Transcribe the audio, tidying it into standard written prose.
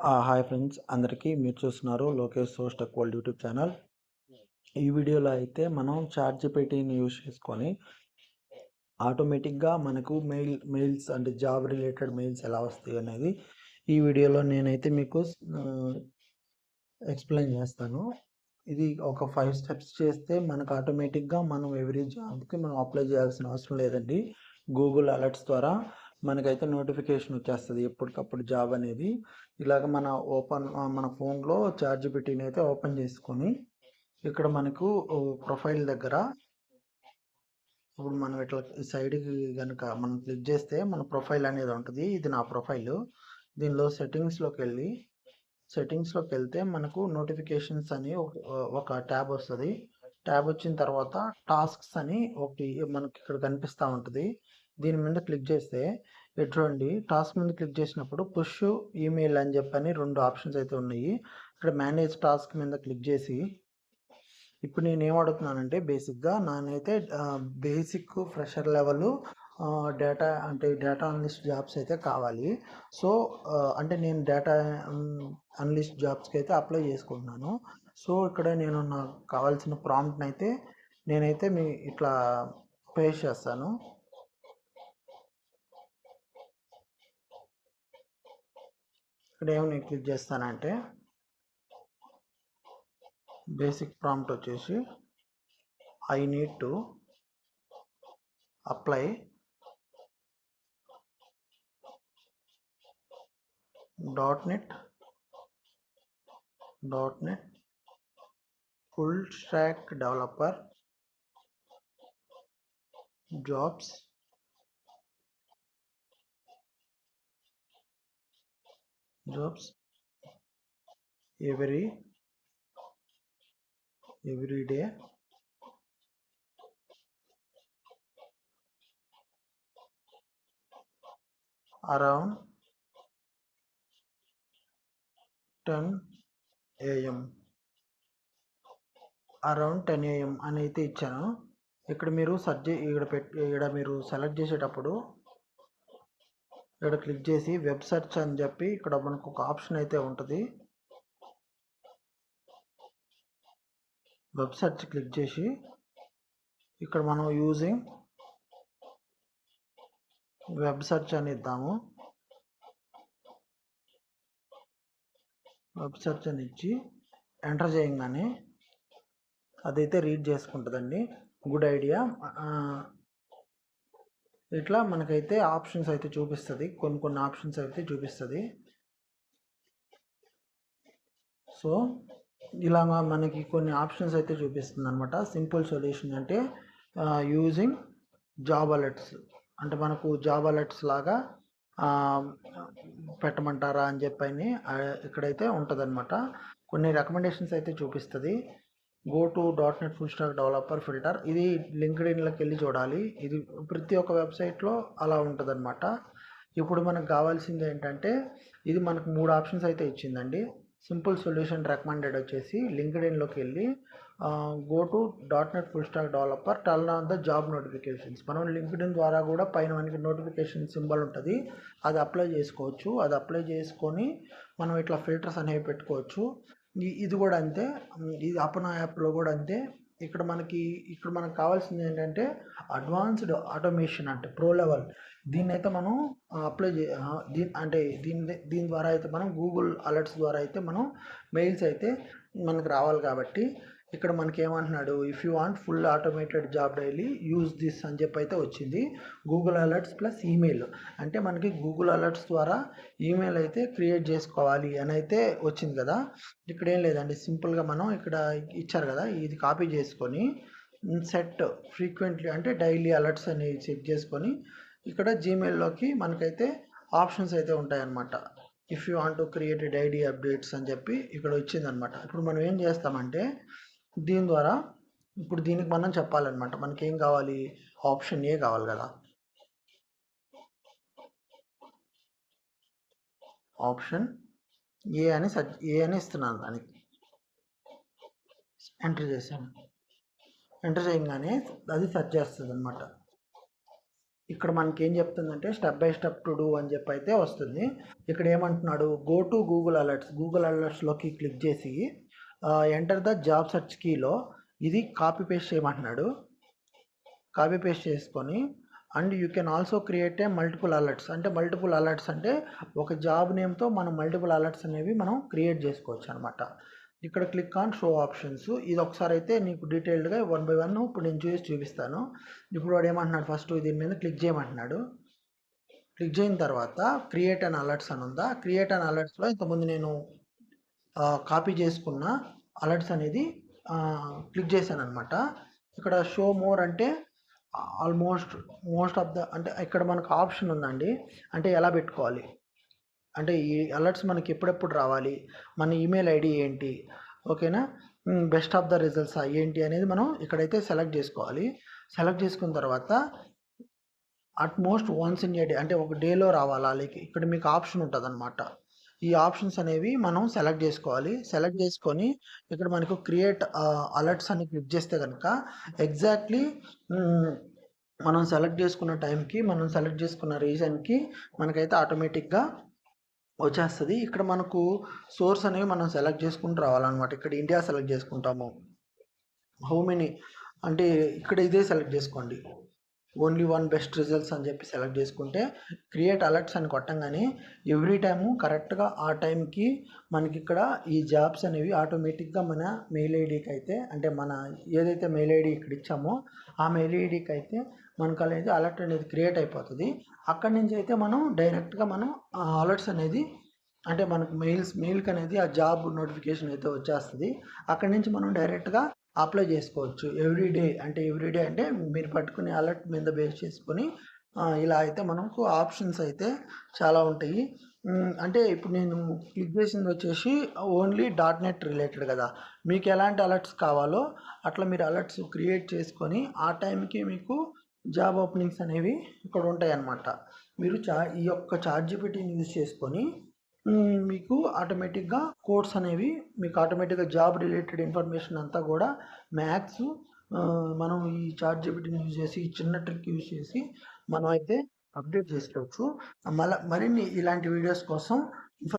Hi friends, అందరికీ మీరు చూస్తున్నారు Lokesh source tech world YouTube channel. ఈ వీడియోలో అయితే మనం చాట్‌జీపీటీని యూజ్ చేసుకొని ఆటోమేటిక్గా మనకు మెయిల్స్ అంటే జాబ్ రిలేటెడ్ మెయిల్స్ ఎలా వస్తాయి అనేది ఈ వీడియోలో నేనైతే మీకు ఎక్స్ప్లెయిన్ చేస్తాను. ఇది ఒక 5 స్టెప్స్ చేస్తే మనకు ఆటోమేటిక్గా మనం ఎవ్రీ జాబ్కి మనం అప్లై చేయాల్సిన అవసరం లేదండి. గూగుల్ అలర్ట్స్ ద్వారా మనకైతే నోటిఫికేషన్ వచ్చేస్తుంది ఎప్పటికప్పుడు జాబ్ అనేది. ఇలాగ మన ఫోన్లో చాట్‌జీపీటీని అయితే ఓపెన్ చేసుకొని ఇక్కడ మనకు ప్రొఫైల్ దగ్గర ఇప్పుడు మనం ఇట్లా సైడ్కి కనుక మనం క్లిక్ చేస్తే మన ప్రొఫైల్ అనేది ఉంటుంది. ఇది నా ప్రొఫైల్. దీనిలో సెట్టింగ్స్లోకి వెళ్తే మనకు నోటిఫికేషన్స్ అని ఒక ట్యాబ్ వస్తుంది. ట్యాబ్ వచ్చిన తర్వాత టాస్క్స్ అని ఒకటి మనకి ఇక్కడ కనిపిస్తూ ఉంటుంది. దీని మీద క్లిక్ చేస్తే చూడండి, టాస్క్ మీద క్లిక్ చేసినప్పుడు పుష్ ఈమెయిల్ అని చెప్పని 2 ఆప్షన్స్ అయితే ఉన్నాయి. ఇక్కడ మేనేజ్ టాస్క్ మీద క్లిక్ చేసి ఇప్పుడు నేను ఏమడుగుతున్నానంటే బేసిక్గా నానైతే basic fresher level data analyst jobs అయితే కావాలి. సో అంటే నేను డేటా అనలిస్ట్ జాబ్స్కి అయితే అప్లై చేసుకుంటున్నాను. సో ఇక్కడ నేను నాకు కావాల్సిన ప్రాంప్ట్ని అయితే నేనైతే ఇట్లా పేస్ట్ చేస్తాను. ఇక్కడ ఏమి క్లిక్ చేస్తానంటే బేసిక్ ప్రాంప్ట్ వచ్చేసి I need to apply .NET full stack developer jobs every day around 10 AM అని అయితే ఇచ్చాను. ఇక్కడ మీరు ఇక్కడ మీరు సెలెక్ట్ చేసేటప్పుడు ఇక్కడ క్లిక్ చేసి వెబ్ సెర్చ్ అని చెప్పి ఇక్కడ మనకు ఒక ఆప్షన్ అయితే ఉంటుంది. వెబ్ సెర్చ్ క్లిక్ చేసి ఇక్కడ మనం యూజింగ్ వెబ్ సెర్చ్ అని ఇద్దాము. వెబ్ సెర్చ్ అని ఇచ్చి ఎంటర్ చేయగానే అదైతే రీడ్ చేసుకుంటుందండి. Good idea. ఇట్లా మనకైతే ఆప్షన్స్ అయితే చూపిస్తుంది, కొన్ని ఆప్షన్స్ అయితే చూపిస్తుంది. సో ఇలాగా మనకి కొన్ని ఆప్షన్స్ అయితే చూపిస్తుంది అనమాట. సింపుల్ సొల్యూషన్ అంటే యూజింగ్ జాబ్ అలర్ట్స్ అంటే మనకు జాబ్ అలర్ట్స్ లాగా పెట్టమంటారా అని చెప్పని ఇక్కడైతే ఉంటుంది అనమాట. కొన్ని రికమెండేషన్స్ అయితే చూపిస్తుంది. Go to .NET full stack developer filter. ఇది లింక్డ్ఇన్లోకి వెళ్ళి చూడాలి. ఇది ప్రతి ఒక్క వెబ్సైట్లో అలా ఉంటుంది అనమాట. ఇప్పుడు మనకు కావాల్సింది ఏంటంటే ఇది మనకు 3 ఆప్షన్స్ అయితే ఇచ్చిందండి. సింపుల్ సొల్యూషన్ రికమెండెడ్ వచ్చేసి లింక్డ్ఇన్లోకి వెళ్ళి go to .NET full stack developer turn on the job notifications. మనం లింక్డ్ఇన్ ద్వారా కూడా పైన మనకి నోటిఫికేషన్ సింబల్ ఉంటుంది, అది అప్లై చేసుకోవచ్చు. అది అప్లై చేసుకొని మనం ఇట్లా ఫిల్టర్స్ అనేవి పెట్టుకోవచ్చు. ఇది కూడా అంతే. ఇది అపనా యాప్లో కూడా అంతే. ఇక్కడ మనకు కావాల్సింది ఏంటంటే అడ్వాన్స్డ్ ఆటోమేషన్ అంటే ప్రో లెవెల్. దీన్ని అయితే మనం దీని ద్వారా అయితే మనం గూగుల్ అలర్ట్స్ ద్వారా అయితే మనం మెయిల్స్ అయితే మనకు రావాలి. కాబట్టి ఇక్కడ మనకి ఏమంటున్నాడు, if you want full automated job daily use this అని చెప్పి అయితే వచ్చింది. గూగుల్ అలర్ట్స్ ప్లస్ ఈమెయిల్ అంటే మనకి గూగుల్ అలర్ట్స్ ద్వారా ఈమెయిల్ అయితే క్రియేట్ చేసుకోవాలి అని అయితే వచ్చింది కదా. ఇక్కడ ఏం లేదండి, సింపుల్గా మనం ఇక్కడ ఇచ్చారు కదా, ఇది కాపీ చేసుకొని సెట్ ఫ్రీక్వెంట్లీ అంటే డైలీ అలర్ట్స్ అని సెట్ చేసుకొని ఇక్కడ జీమెయిల్లోకి మనకైతే ఆప్షన్స్ అయితే ఉంటాయన్నమాట. If you want to create daily updates అని చెప్పి ఇక్కడ వచ్చిందనమాట. ఇప్పుడు మనం ఏం చేస్తామంటే దీని ద్వారా ఇప్పుడు దీనికి మనం చెప్పాలన్నమాట. మనకి ఏం కావాలి, ఆప్షన్ ఏ కావాలి కదా. ఆప్షన్ ఏ అని ఇస్తున్నాను. దానికి ఎంటర్ చేశాను. ఎంటర్ చేయగానే అది సెర్చ్ చేస్తుంది అనమాట. ఇక్కడ మనకేం చెప్తుందంటే step by step to do అని చెప్పి అయితే వస్తుంది. ఇక్కడ ఏమంటున్నాడు, go to Google alerts. Google అలర్ట్స్లోకి క్లిక్ చేసి ఎంటర్ ద జాబ్ సెర్చ్ కీలో ఇది కాపీ పేస్ట్ చేయమంటున్నాడు. కాపీ పేస్ట్ చేసుకొని and you can also create a multiple alerts. అంటే మల్టిపుల్ అలర్ట్స్ అంటే ఒక జాబ్ నేమ్తో మనం మల్టిపుల్ అలర్ట్స్ అనేవి మనం క్రియేట్ చేసుకోవచ్చు అనమాట. ఇక్కడ క్లిక్ ఆన్ షో ఆప్షన్స్. ఇది ఒకసారి అయితే నీకు డీటెయిల్డ్గా 1 by 1 ఇప్పుడు నేను చూపిస్తాను. ఇప్పుడు వాడు ఏమంటున్నాడు, ఫస్ట్ దీని మీద క్లిక్ చేయమంటున్నాడు. క్లిక్ చేసిన తర్వాత క్రియేట్ అండ్ అలర్ట్స్ అని ఉందా, క్రియేట్ అండ్ అలర్ట్స్లో ఇంతకుముందు నేను కాపీ చేసుకున్న అలర్ట్స్ అనేది క్లిక్ చేశాను అనమాట. ఇక్కడ షో మోర్ అంటే మోస్ట్ ఆఫ్ ద అంటే ఇక్కడ మనకు ఆప్షన్ ఉందండి. అంటే ఎలా పెట్టుకోవాలి అంటే ఈ అలర్ట్స్ మనకి ఎప్పుడెప్పుడు రావాలి, మన ఈమెయిల్ ఐడి ఏంటి, ఓకేనా, బెస్ట్ ఆఫ్ ద రిజల్ట్స్ ఏంటి అనేది మనం ఇక్కడైతే సెలెక్ట్ చేసుకోవాలి. సెలెక్ట్ చేసుకున్న తర్వాత utmost once in a day అంటే ఒక డేలో రావాలా, లైక్ ఇక్కడ మీకు ఆప్షన్ ఉంటుంది అనమాట. ఈ ఆప్షన్స్ అనేవి మనం సెలెక్ట్ చేసుకోవాలి. సెలెక్ట్ చేసుకొని ఇక్కడ మనకు క్రియేట్ అలర్ట్స్ అని క్లిక్ చేస్తే కనుక ఎగ్జాక్ట్లీ మనం సెలెక్ట్ చేసుకున్న టైంకి, మనం సెలెక్ట్ చేసుకున్న రీజన్కి మనకైతే ఆటోమేటిక్గా వచ్చేస్తుంది. ఇక్కడ మనకు సోర్స్ అనేవి మనం సెలెక్ట్ చేసుకుంటూ రావాలన్నమాట. ఇక్కడ ఇండియా సెలెక్ట్ చేసుకుంటాము. హౌ మెనీ అంటే ఇక్కడ ఇదే సెలెక్ట్ చేసుకోండి. ఓన్లీ 1 బెస్ట్ రిజల్ట్స్ అని చెప్పి సెలెక్ట్ చేసుకుంటే క్రియేట్ అలర్ట్స్ అని కొట్టంగానే ఎవ్రీ టైము కరెక్ట్గా ఆ టైంకి మనకి ఇక్కడ ఈ జాబ్స్ అనేవి ఆటోమేటిక్గా మన మెయిల్ ఐడికి అయితే, అంటే మన ఏదైతే మెయిల్ ఐడి ఇక్కడ ఇచ్చామో ఆ మెయిల్ ఐడికి అయితే మనకు అనేది అలర్ట్ అనేది క్రియేట్ అయిపోతుంది. అక్కడి నుంచి అయితే మనం డైరెక్ట్గా మనం అలర్ట్స్ అనేది అంటే మనకు మెయిల్కి అనేది ఆ జాబ్ నోటిఫికేషన్ అయితే వచ్చేస్తుంది. అక్కడి నుంచి మనం డైరెక్ట్గా అప్లై చేసుకోవచ్చు. ఎవ్రీడే అంటే మీరు పట్టుకునే అలర్ట్ మీద బేస్ చేసుకొని ఇలా అయితే మనకు ఆప్షన్స్ అయితే చాలా ఉంటాయి. అంటే ఇప్పుడు నేను క్లిక్ చేసింది వచ్చేసి ఓన్లీ .NET రిలేటెడ్ కదా. మీకు ఎలాంటి అలర్ట్స్ కావాలో అట్లా మీరు అలర్ట్స్ క్రియేట్ చేసుకొని ఆ టైంకి మీకు జాబ్ ఓపెనింగ్స్ అనేవి ఇక్కడ ఉంటాయి అన్నమాట. మీరు ఈ యొక్క ChatGPTని యూజ్ చేసుకొని మీకు ఆటోమేటిక్గా కోడ్స్ అనేవి మీకు ఆటోమేటిక్గా జాబ్ రిలేటెడ్ ఇన్ఫర్మేషన్ అంతా కూడా మ్యాథ్స్ మనం ఈ ChatGPTని యూజ్ చేసి ఈ చిన్న ట్రిక్ యూజ్ చేసి మనం అయితే అప్డేట్ చేసుకోవచ్చు. మరిన్ని ఇలాంటి వీడియోస్ కోసం